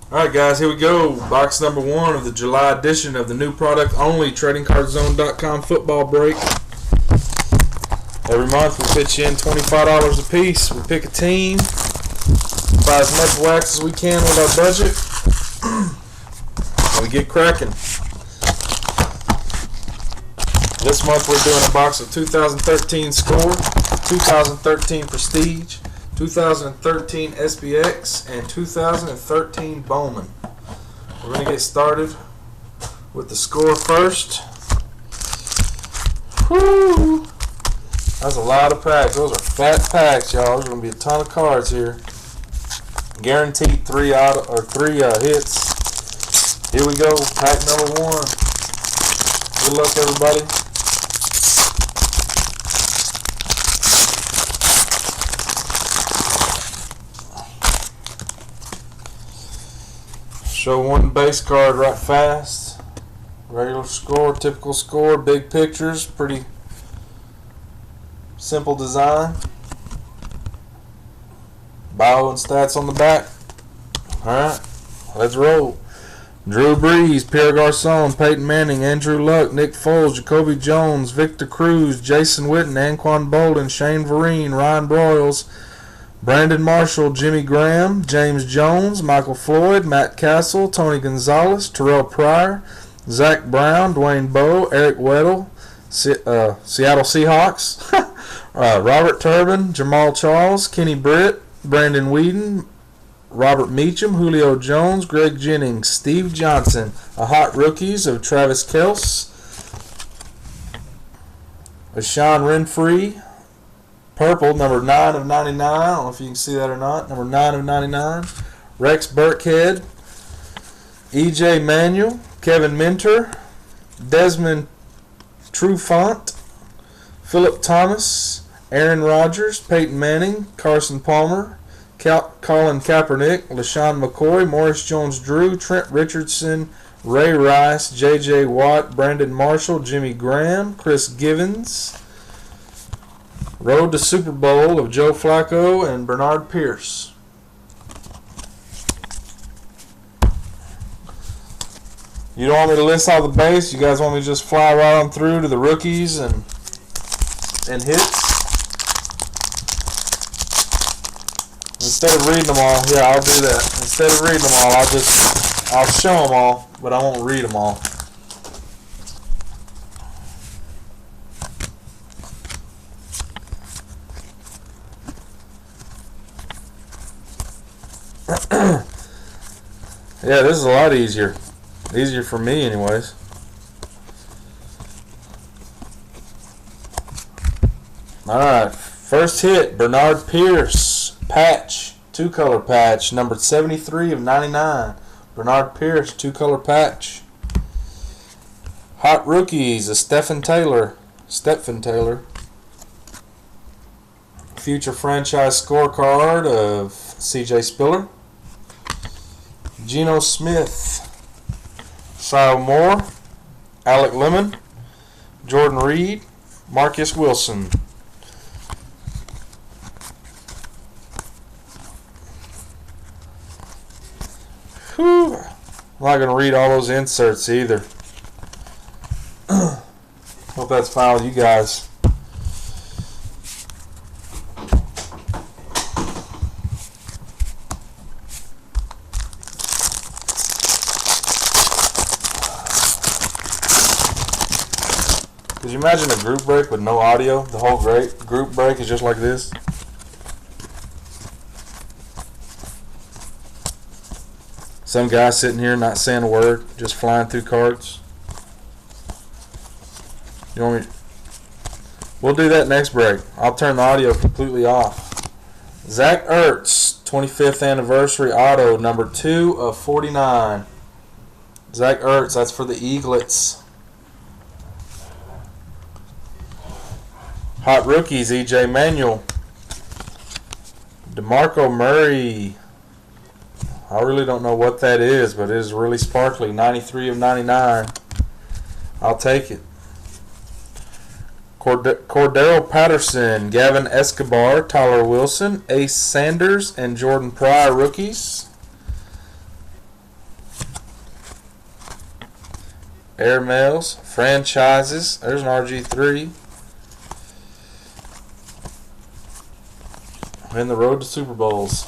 Alright guys, here we go. Box number 1 of the July edition of the new product only TradingCardZone.com football break. Every month we pitch in $25 a piece. We pick a team, buy as much wax as we can with our budget, and we get cracking. This month we're doing a box of 2013 Score, 2013 Prestige, 2013 SPX, and 2013 Bowman. We're going to get started with the Score first. Whew. That's a lot of packs. Those are fat packs, y'all. There's going to be a ton of cards here. Guaranteed three hits. Here we go. Pack number 1. Good luck, everybody. Show one base card right fast. Regular score, typical score, big pictures, pretty simple design. Bio and stats on the back. Alright, let's roll. Drew Brees, Pierre Garcon, Peyton Manning, Andrew Luck, Nick Foles, Jacoby Jones, Victor Cruz, Jason Witten, Anquan Bolden, Shane Vereen, Ryan Broyles, Brandon Marshall, Jimmy Graham, James Jones, Michael Floyd, Matt Castle, Tony Gonzalez, Terrell Pryor, Zach Brown, Dwayne Bowe, Eric Weddle, Seattle Seahawks, Robert Turbin, Jamal Charles, Kenny Britt, Brandon Whedon, Robert Meacham, Julio Jones, Greg Jennings, Steve Johnson, a hot rookies of Travis Kelce, Sean Renfree, purple, number 9 of 99. I don't know if you can see that or not. Number 9 of 99. Rex Burkhead, E.J. Manuel, Kevin Minter, Desmond Trufant, Philip Thomas, Aaron Rodgers, Peyton Manning, Carson Palmer, Colin Kaepernick, LaShawn McCoy, Morris Jones-Drew, Trent Richardson, Ray Rice, J.J. Watt, Brandon Marshall, Jimmy Graham, Chris Givens. Road to Super Bowl of Joe Flacco and Bernard Pierce. You don't want me to list all the base? You guys want me to just fly right on through to the rookies and hits? Instead of reading them all, yeah, I'll do that. Instead of reading them all, I'll show them all, but I won't read them all. Yeah, this is a lot easier. Easier for me anyways. Alright, first hit, Bernard Pierce, patch, 2-color patch, number 73 of 99. Bernard Pierce, 2-color patch. Hot rookies, a Stephen Taylor. Future franchise scorecard of C.J. Spiller. Geno Smith, Sile Moore, Alec Lemon, Jordan Reed, Marcus Wilson. Whew. I'm not going to read all those inserts either. Hope that's fine with you guys. Could you imagine a group break with no audio? The whole group break is just like this. Some guy sitting here not saying a word, just flying through cards. You want me? We'll do that next break. I'll turn the audio completely off. Zach Ertz, 25th anniversary auto, number 2 of 49. Zach Ertz, that's for the Eaglets. Hot rookies, E.J. Manuel, DeMarco Murray. I really don't know what that is, but it is really sparkly. 93 of 99. I'll take it. Cordero Patterson, Gavin Escobar, Tyler Wilson, Ace Sanders, and Jordan Pryor rookies. Airmails, franchises. There's an RG3. And the road to Super Bowls.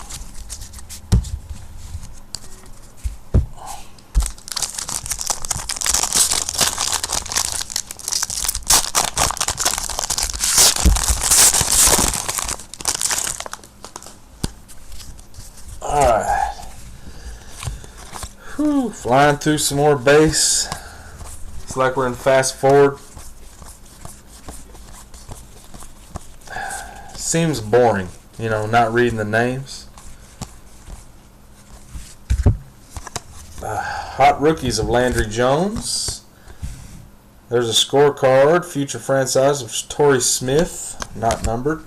Alright. Flying through some more base. It's like we're in fast forward. Seems boring, you know, not reading the names. Hot rookies of Landry Jones. There's a scorecard. Future franchise of Torrey Smith, not numbered.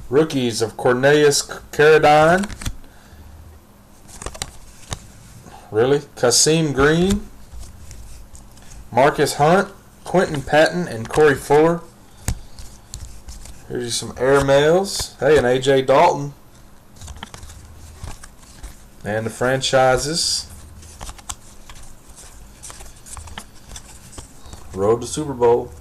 Rookies of Cornelius Carradine. Really? Kasim Green. Marcus Hunt. Quentin Patton and Corey Fuller. Here's some airmails. Hey, an A.J. Dalton. And the franchises. Road to Super Bowl.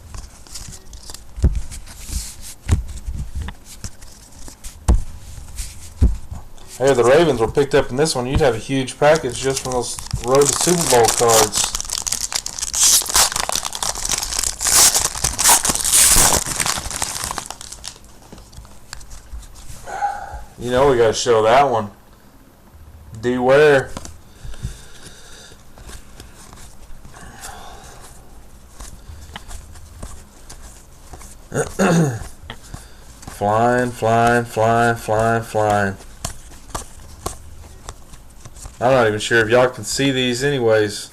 Hey, if the Ravens were picked up in this one, you'd have a huge package just from those Road to Super Bowl cards. You know we gotta show that one. D. Ware. Flying, flying, flying, flying, flying. I'm not even sure if y'all can see these anyways.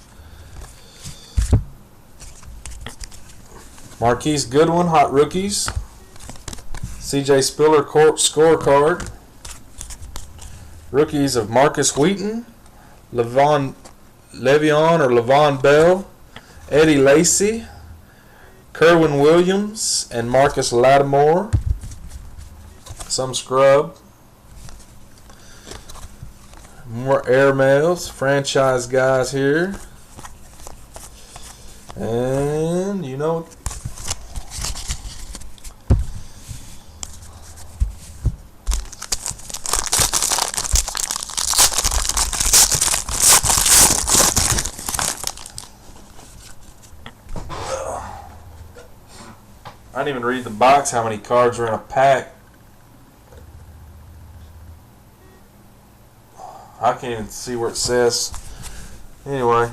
Marquise Goodwin, Hot Rookies. C.J. Spiller scorecard. Rookies of Marcus Wheaton, Le'Veon Bell, Eddie Lacy, Kerwin Williams, and Marcus Lattimore. Some scrub. More airmails, franchise guys here. And you know, I didn't even read the box how many cards are in a pack. I can't even see where it says. Anyway.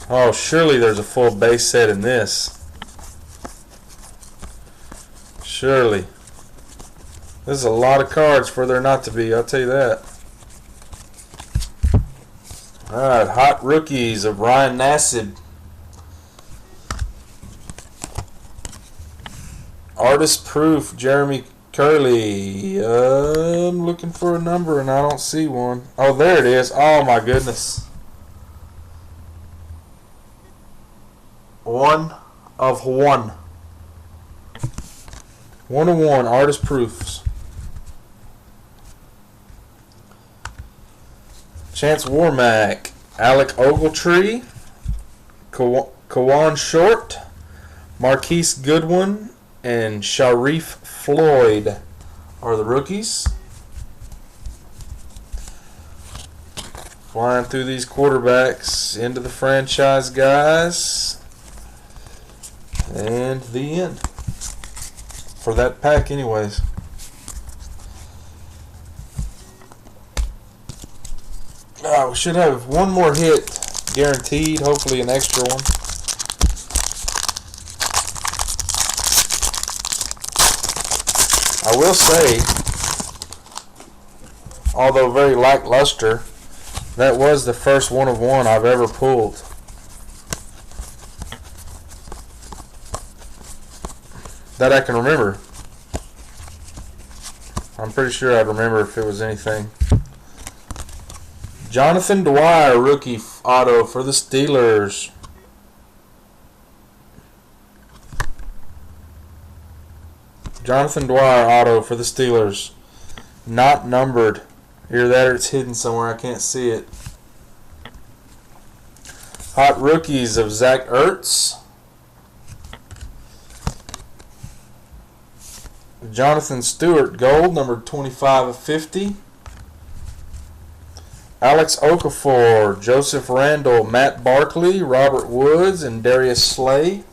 Oh, surely there's a full base set in this. Surely. This is a lot of cards for there not to be, I'll tell you that. Alright, Hot Rookies of Ryan Nassib. Artist Proof, Jeremy Curley. I'm looking for a number and I don't see one. Oh, there it is. Oh my goodness. 1 of 1. 1 of 1. Artist Proofs. Chance Warmack. Alec Ogletree. Kawan Short. Marquise Goodwin. And Sharif Floyd are the rookies. Flying through these quarterbacks into the franchise guys. And the end. For that pack anyways. We should have one more hit guaranteed. Hopefully an extra one. I will say, although very lackluster, that was the first 1 of 1 I've ever pulled. That I can remember. I'm pretty sure I'd remember if it was anything. Jonathan Dwyer, rookie auto for the Steelers. Jonathan Dwyer auto for the Steelers. Not numbered. Either that or it's hidden somewhere. I can't see it. Hot rookies of Zach Ertz. Jonathan Stewart gold, number 25 of 50. Alex Okafor, Joseph Randle, Matt Barkley, Robert Woods, and Darius Slay.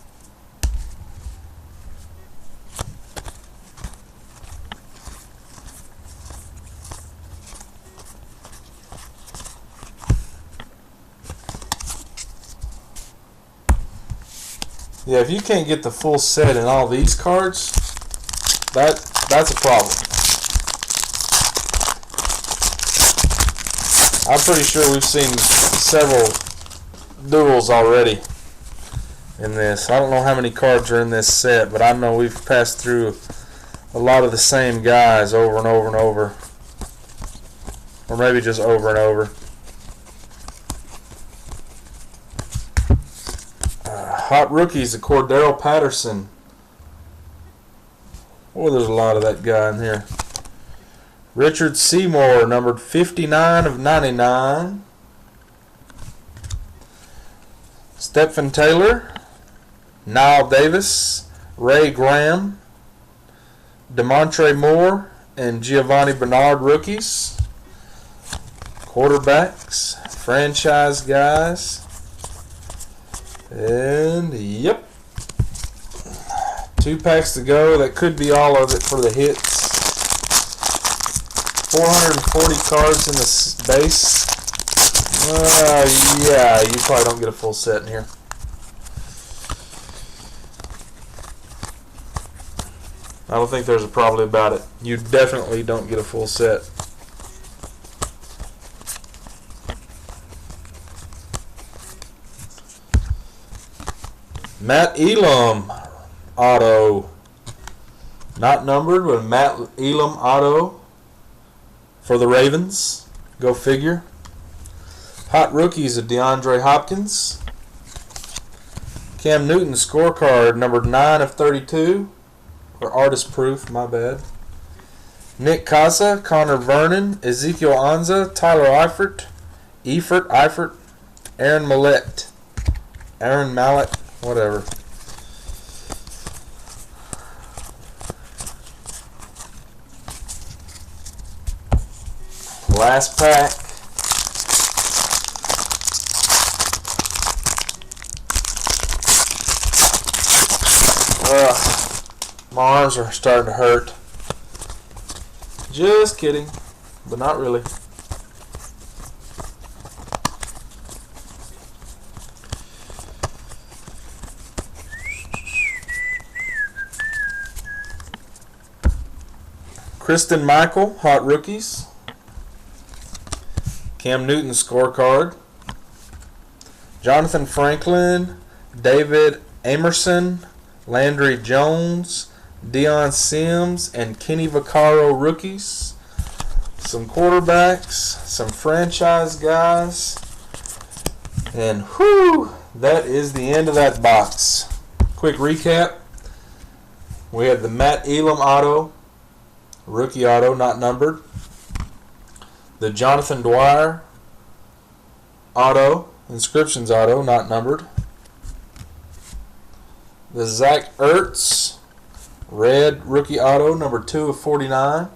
Yeah, if you can't get the full set in all these cards, that's a problem. I'm pretty sure we've seen several duels already in this. I don't know how many cards are in this set, but I know we've passed through a lot of the same guys over and over and over. Or maybe just over and over. Hot rookies of Cordero Patterson. Oh, there's a lot of that guy in here. Richard Seymour, numbered 59 of 99. Stephen Taylor, Niall Davis, Ray Graham, Demontre Moore, and Giovanni Bernard rookies. Quarterbacks, franchise guys. And yep, 2 packs to go. That could be all of it for the hits. 440 cards in the base. Yeah, you probably don't get a full set in here. I don't think there's a probably about it. You definitely don't get a full set. Matt Elam auto, not numbered, but Matt Elam auto for the Ravens. Go figure. Hot rookies of DeAndre Hopkins. Cam Newton scorecard, numbered 9 of 32, or artist proof, my bad. Nick Casa, Connor Vernon, Ezekiel Anza, Tyler Eifert, Aaron Mallett, whatever. Last pack. My arms are starting to hurt. Just kidding, but not really. Kristen Michael, hot rookies. Cam Newton scorecard. Jonathan Franklin, David Amerson, Landry Jones, Deion Sims, and Kenny Vaccaro rookies. Some quarterbacks, some franchise guys. And whew, that is the end of that box. Quick recap. We had the Matt Elam auto, rookie auto, not numbered. The Jonathan Dwyer auto, inscriptions auto, not numbered. The Zach Ertz red rookie auto, number 2 of 49.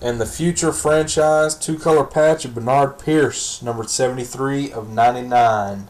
And the future franchise 2-color patch of Bernard Pierce, number 73 of 99.